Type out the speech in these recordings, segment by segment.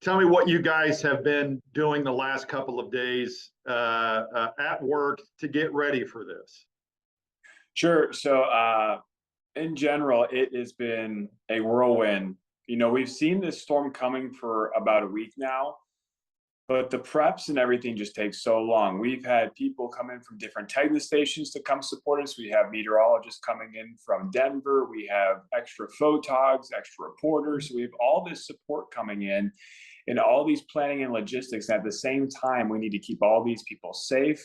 Tell me what you guys have been doing the last couple of days at work to get ready for this. Sure. So, in general, it has been a whirlwind. We've seen this storm coming for about a week now, but the preps and everything just takes so long. We've had people come in from different Titan stations to come support us. We have meteorologists coming in from Denver. We have extra photogs, extra reporters. So we have all this support coming in and all these planning and logistics. And at the same time, we need to keep all these people safe.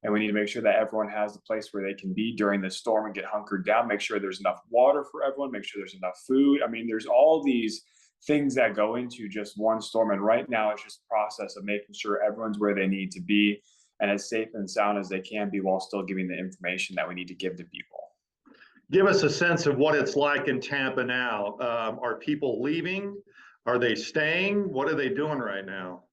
And we need to make sure that everyone has a place where they can be during the storm and get hunkered down, make sure there's enough water for everyone, make sure there's enough food. I mean, there's all these things that go into just one storm. And right now it's just a process of making sure everyone's where they need to be and as safe and sound as they can be while still giving the information that we need to give to people. Give us a sense of what it's like in Tampa now. Are people leaving? Are they staying? What are they doing right now?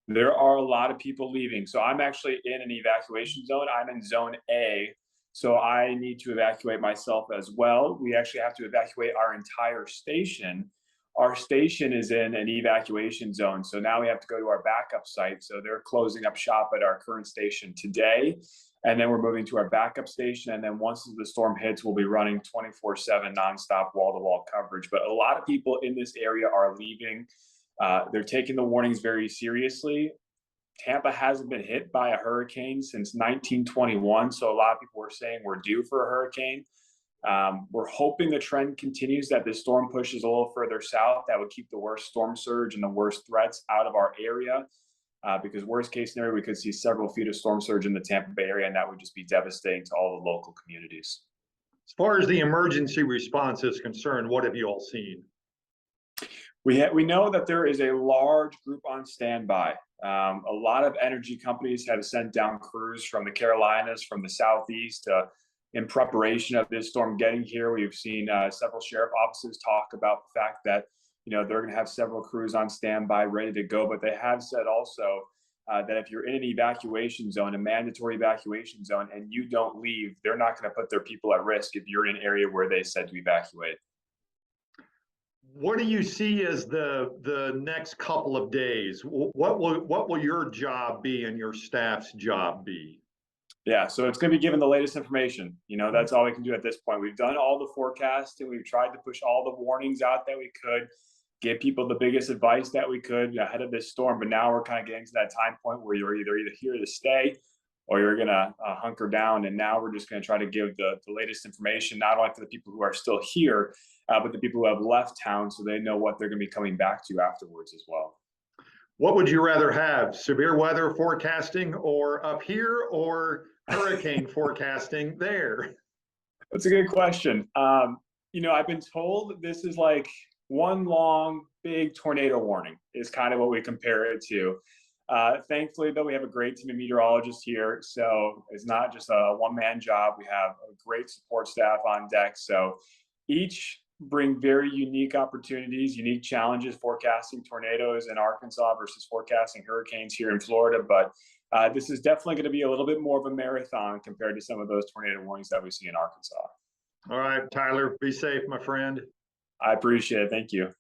There are a lot of people leaving. So I'm actually in an evacuation zone. I'm in zone A. So I need to evacuate myself as well. We actually have to evacuate our entire station. Our station is in an evacuation zone. So now we have to go to our backup site. So they're closing up shop at our current station today. And then we're moving to our backup station. And then once the storm hits, we'll be running 24/7 nonstop wall-to-wall coverage. But a lot of people in this area are leaving. They're taking the warnings very seriously. Tampa hasn't been hit by a hurricane since 1921, so a lot of people were saying we're due for a hurricane. We're hoping the trend continues, that this storm pushes a little further south. That would keep the worst storm surge and the worst threats out of our area, because worst case scenario, we could see several feet of storm surge in the Tampa Bay area, and that would just be devastating to all the local communities. As far as the emergency response is concerned, what have you all seen? We know that there is a large group on standby. A lot of energy companies have sent down crews from the Carolinas, from the Southeast, in preparation of this storm getting here. We've seen several sheriff offices talk about the fact that they're going to have several crews on standby ready to go. But they have said also that if you're in an evacuation zone, a mandatory evacuation zone, and you don't leave, they're not going to put their people at risk if you're in an area where they said to evacuate. What do you see as the next couple of days? What will your job be and your staff's job be? Yeah, so it's going to be given the latest information. That's all we can do at this point. We've done all the forecasting. We've tried to push all the warnings out that we could, give people the biggest advice that we could ahead of this storm. But now we're kind of getting to that time point where you're either here to stay or you're going to hunker down. And now we're just going to try to give the latest information, not only to the people who are still here, but the people who have left town, so they know what they're going to be coming back to afterwards as well. What would you rather have, severe weather forecasting or up here, or hurricane forecasting there? That's a good question. I've been told this is like one long, big tornado warning is kind of what we compare it to. Thankfully, though, we have a great team of meteorologists here, so it's not just a one-man job. We have a great support staff on deck, so each bring very unique opportunities, unique challenges forecasting tornadoes in Arkansas versus forecasting hurricanes here in Florida. But this is definitely going to be a little bit more of a marathon compared to some of those tornado warnings that we see in Arkansas. All right, Tyler, be safe, my friend. I appreciate it. Thank you.